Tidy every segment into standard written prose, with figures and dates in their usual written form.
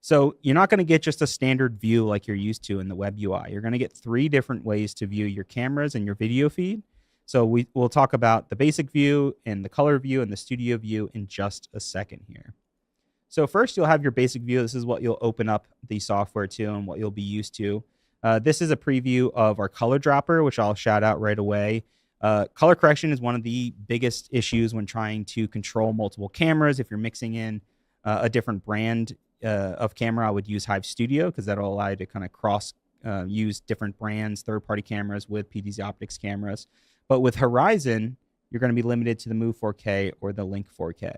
So you're not going to get just a standard view like you're used to in the web UI. You're going to get 3 different ways to view your cameras and your video feed. So we'll talk about the basic view and the color view and the studio view in just a second here. So first, you'll have your basic view. This is what you'll open up the software to and what you'll be used to. This is a preview of our color dropper, which I'll shout out right away. Color correction is one of the biggest issues when trying to control multiple cameras. If you're mixing in a different brand of camera, I would use Hive Studio because that'll allow you to kind of cross use different brands, third-party cameras with PTZOptics cameras. But with Horizon, you're going to be limited to the Move 4K or the Link 4K.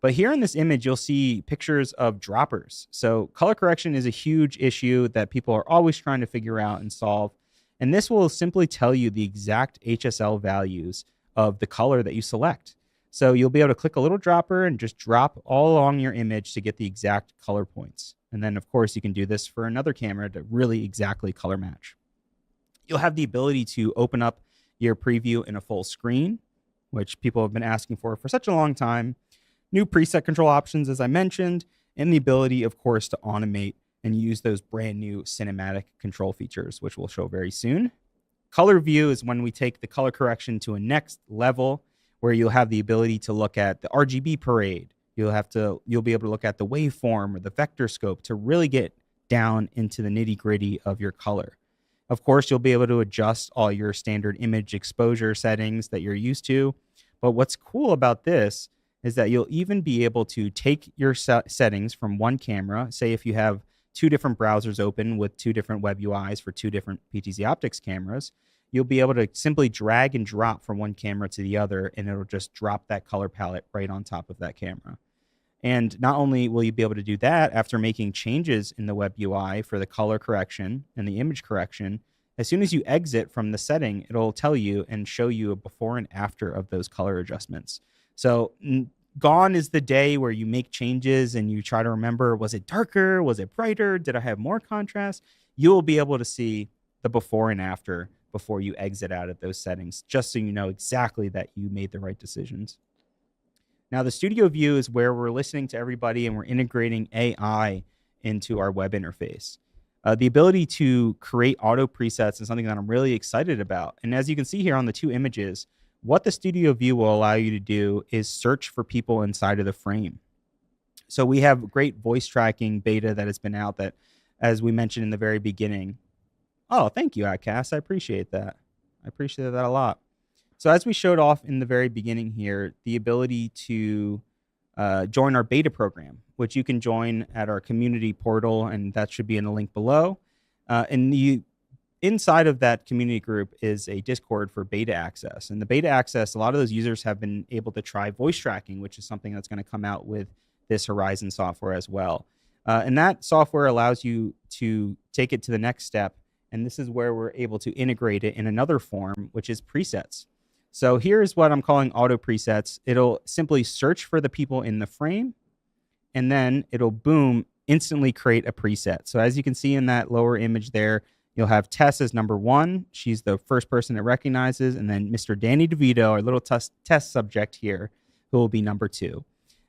But here in this image, you'll see pictures of droppers. So color correction is a huge issue that people are always trying to figure out and solve. And this will simply tell you the exact HSL values of the color that you select. So you'll be able to click a little dropper and just drop all along your image to get the exact color points. And then, of course, you can do this for another camera to really exactly color match. You'll have the ability to open up your preview in a full screen, which people have been asking for such a long time. New preset control options, as I mentioned, and the ability, of course, to automate and use those brand new cinematic control features, which we'll show very soon. Color view is when we take the color correction to a next level, where you'll have the ability to look at the RGB parade. You'll be able to look at the waveform or the vector scope to really get down into the nitty-gritty of your color. Of course, you'll be able to adjust all your standard image exposure settings that you're used to. But what's cool about this is that you'll even be able to take your settings from one camera. Say if you have 2 different browsers open with 2 different web UIs for 2 different PTZOptics cameras, you'll be able to simply drag and drop from one camera to the other, and it'll just drop that color palette right on top of that camera. And not only will you be able to do that after making changes in the web UI for the color correction and the image correction, as soon as you exit from the setting, it'll tell you and show you a before and after of those color adjustments. So gone is the day where you make changes and you try to remember, was it darker? Was it brighter? Did I have more contrast? You'll be able to see the before and after before you exit out of those settings, just so you know exactly that you made the right decisions. Now, the studio view is where we're listening to everybody and we're integrating AI into our web interface. The ability to create auto presets is something that I'm really excited about. And as you can see here on the 2 images, what the studio view will allow you to do is search for people inside of the frame. So we have great voice tracking beta that has been out that, as we mentioned in the very beginning. Oh, thank you, iCast. I appreciate that. I appreciate that a lot. So as we showed off in the very beginning here, the ability to join our beta program, which you can join at our community portal, and that should be in the link below. And inside of that community group is a Discord for beta access. And the beta access, a lot of those users have been able to try voice tracking, which is something that's going to come out with this Horizon software as well. And that software allows you to take it to the next step. And this is where we're able to integrate it in another form, which is presets. So here's what I'm calling auto presets. It'll simply search for the people in the frame, and then it'll, boom, instantly create a preset. So as you can see in that lower image there, you'll have Tess as number 1. She's the first person it recognizes. And then Mr. Danny DeVito, our little test subject here, who will be number 2.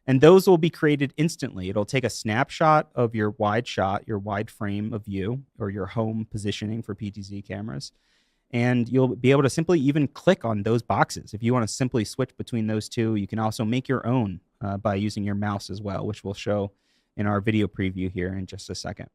And those will be created instantly. It'll take a snapshot of your wide shot, your wide frame of view, or your home positioning for PTZ cameras. And you'll be able to simply even click on those boxes. If you want to simply switch between those 2, you can also make your own by using your mouse as well, which we'll show in our video preview here in just a second.